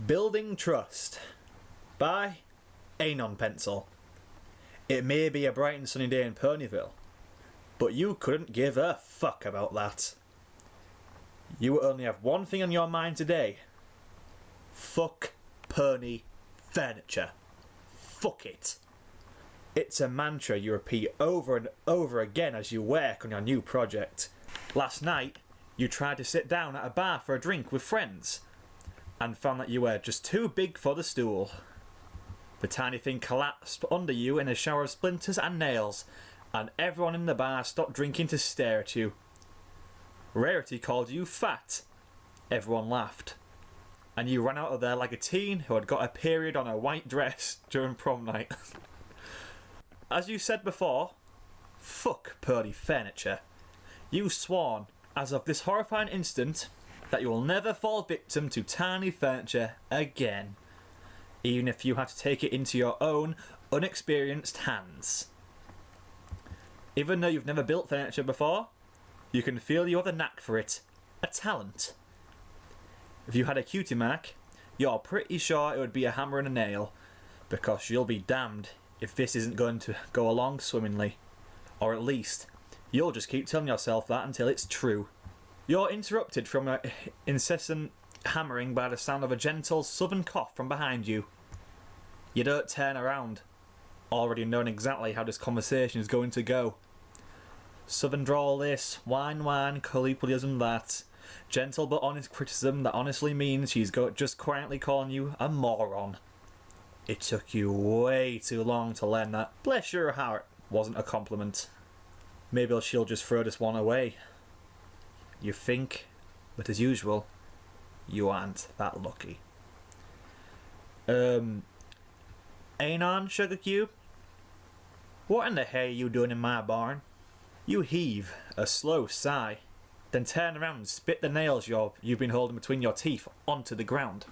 Building Trust by Anonpencil. It may be a bright and sunny day in Ponyville, but you couldn't give a fuck about that. You only have one thing on your mind today. Fuck Pony Furniture. Fuck it. It's a mantra you repeat over and over again as you work on your new project. Last night, you tried to sit down at a bar for a drink with friends, and found that you were just too big for the stool. The tiny thing collapsed under you in a shower of splinters and nails, and everyone in the bar stopped drinking to stare at you. Rarity called you fat. Everyone laughed. And you ran out of there like a teen who had got a period on a white dress during prom night. As you said before, fuck Pony Furniture. You've sworn, as of this horrifying instant, that you will never fall victim to Townie Furniture again, even if you had to take it into your own unexperienced hands. Even though you've never built furniture before, you can feel you have a knack for it, a talent. If you had a cutie mark, you're pretty sure it would be a hammer and a nail, because you'll be damned if this isn't going to go along swimmingly. Or at least, you'll just keep telling yourself that until it's true. You're interrupted from your incessant hammering by the sound of a gentle southern cough from behind you. You don't turn around, already knowing exactly how this conversation is going to go. Southern drawl this, whine, colloquialism that, gentle but honest criticism that honestly means she's just quietly calling you a moron. It took you way too long to learn that. Bless your heart wasn't a compliment. Maybe she'll just throw this one away. You think, but as usual, you aren't that lucky. Anon, Sugar Cube? What in the hell are you doing in my barn? You heave a slow sigh, then turn around and spit the nails you've been holding between your teeth onto the ground.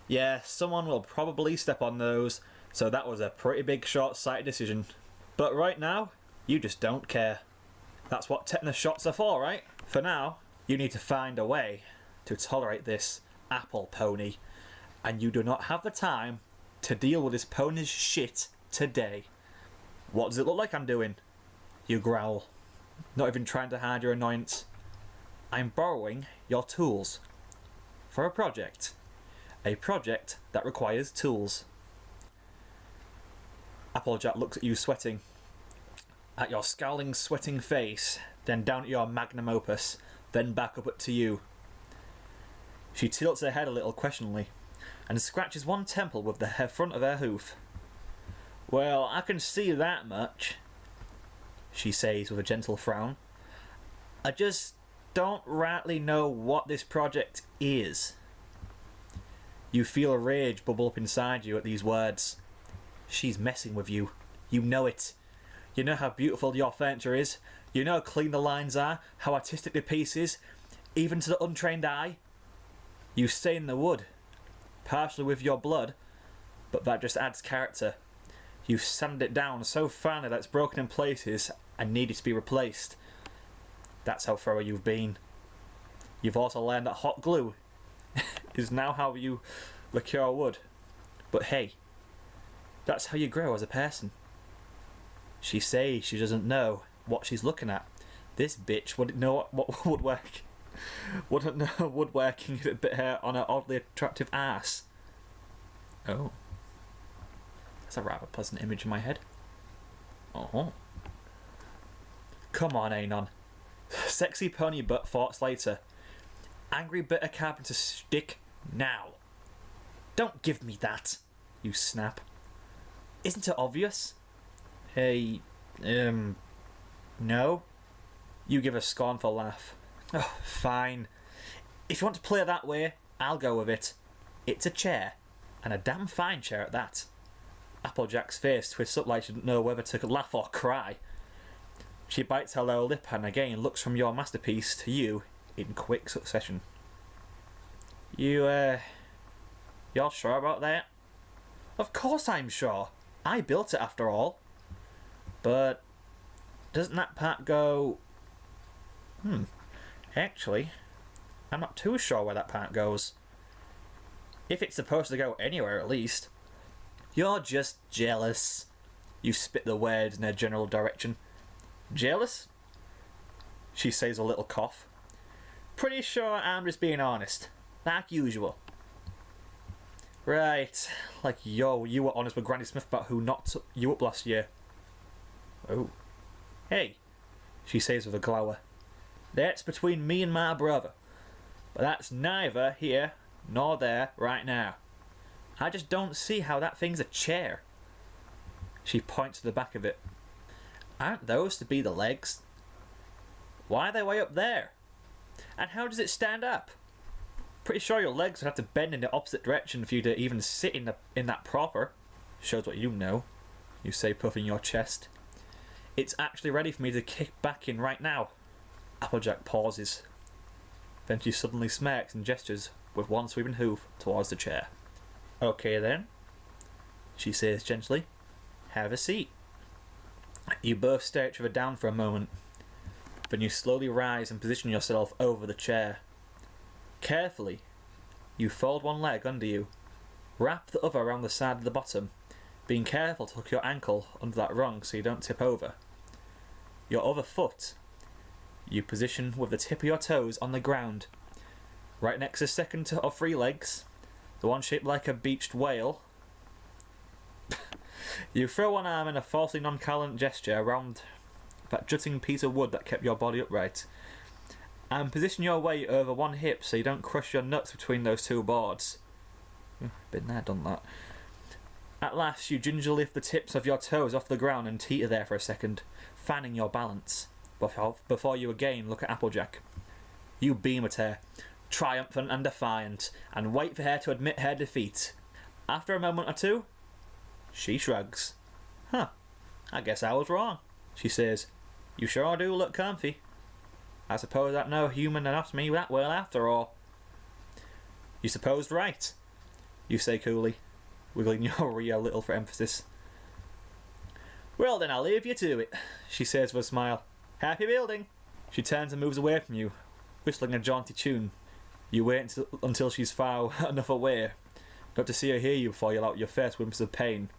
Yeah, someone will probably step on those, so that was a pretty big short-sighted decision. But right now, you just don't care. That's what tetanus shots are for, right? For now, you need to find a way to tolerate this apple pony, and you do not have the time to deal with this pony's shit today. What does it look like I'm doing? You growl, not even trying to hide your annoyance. I'm borrowing your tools for a project that requires tools. Applejack looks at you sweating, at your scowling, sweating face, then down at your magnum opus, then back up to you. She tilts her head a little questioningly, and scratches one temple with the front of her hoof. Well, I can see that much, she says with a gentle frown. I just don't rightly know what this project is. You feel a rage bubble up inside you at these words. She's messing with you. You know it. You know how beautiful your furniture is. You know how clean the lines are, how artistic the piece is, even to the untrained eye. You stain the wood, partially with your blood, but that just adds character. You've sanded it down so finely that it's broken in places and needed to be replaced. That's how thorough you've been. You've also learned that hot glue is now how you lacquer wood. But hey, that's how you grow as a person. She says she doesn't know what she's looking at. This bitch wouldn't know what woodwork. Wouldn't know woodworking if it bit her on her oddly attractive ass. Oh. That's a rather pleasant image in my head. Oh. Come on, Anon. Sexy pony butt thoughts later. Angry bit of carpenter stick now. Don't give me that, you snap. Isn't it obvious? Hey, no? You give a scornful laugh. Oh, fine. If you want to play that way, I'll go with it. It's a chair, and a damn fine chair at that. Applejack's face twists up like she didn't know whether to laugh or cry. She bites her lower lip and again looks from your masterpiece to you in quick succession. You're sure about that? Of course I'm sure. I built it after all. But doesn't that part go... Actually, I'm not too sure where that part goes. If it's supposed to go anywhere, at least. You're just jealous. You spit the words in their general direction. Jealous? She says a little cough. Pretty sure I'm just being honest. Like usual. Right. Like, you were honest with Granny Smith about who knocked you up last year. Oh. Hey, she says with a glower. That's between me and my brother. But that's neither here nor there right now. I just don't see how that thing's a chair. She points to the back of it. Aren't those to be the legs? Why are they way up there? And how does it stand up? Pretty sure your legs would have to bend in the opposite direction for you to even sit in that proper. Shows what you know, you say, puffing your chest. It's actually ready for me to kick back in right now. Applejack pauses. Then she suddenly smirks and gestures with one sweeping hoof towards the chair. Okay then, she says gently. Have a seat. You both stare each other down for a moment. Then you slowly rise and position yourself over the chair. Carefully, you fold one leg under you, wrap the other around the side of the bottom, being careful to hook your ankle under that rung so you don't tip over. Your other foot, you position with the tip of your toes on the ground, right next to the second of three legs, the one shaped like a beached whale. You throw one arm in a falsely nonchalant gesture around that jutting piece of wood that kept your body upright, and position your weight over one hip so you don't crush your nuts between those two boards. Been there, done that. At last, you gingerly lift the tips of your toes off the ground and teeter there for a second, fanning your balance, before you again look at Applejack. You beam at her, triumphant and defiant, and wait for her to admit her defeat. After a moment or two, she shrugs. Huh, I guess I was wrong, she says. You sure do look comfy. I suppose that no human anatomy that well after all. You supposed right, you say coolly, wiggling your ear a little for emphasis. Well then, I'll leave you to it, she says with a smile. Happy building. She turns and moves away from you, whistling a jaunty tune. You wait until she's far enough away, not to see or hear you before you let out your first whimpers of pain.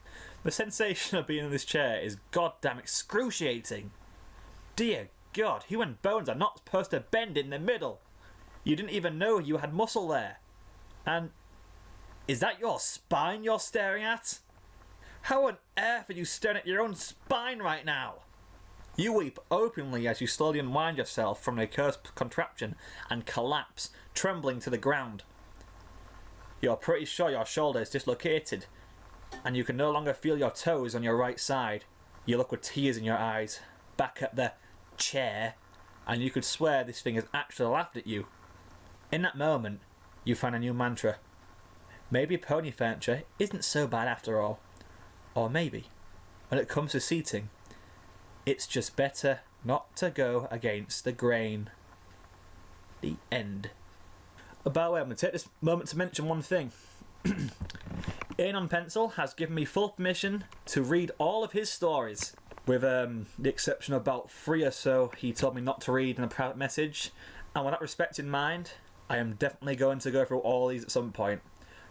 The sensation of being in this chair is goddamn excruciating. Dear God, human bones are not supposed to bend in the middle. You didn't even know you had muscle there. And is that your spine you're staring at? How on earth are you staring at your own spine right now? You weep openly as you slowly unwind yourself from the accursed contraption and collapse, trembling to the ground. You're pretty sure your shoulder is dislocated, and you can no longer feel your toes on your right side. You look with tears in your eyes, back at the chair, and you could swear this thing has actually laughed at you. In that moment, you find a new mantra. Maybe pony furniture isn't so bad after all. Or maybe, when it comes to seating, it's just better not to go against the grain. The end. By the way, I'm going to take this moment to mention one thing. Anonpencil has given me full permission to read all of his stories, with the exception of about 3 or so he told me not to read in a private message. And with that respect in mind, I am definitely going to go through all these at some point.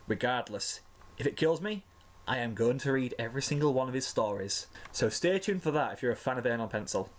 Regardless, if it kills me, I am going to read every single one of his stories. So stay tuned for that if you're a fan of Anonpencil.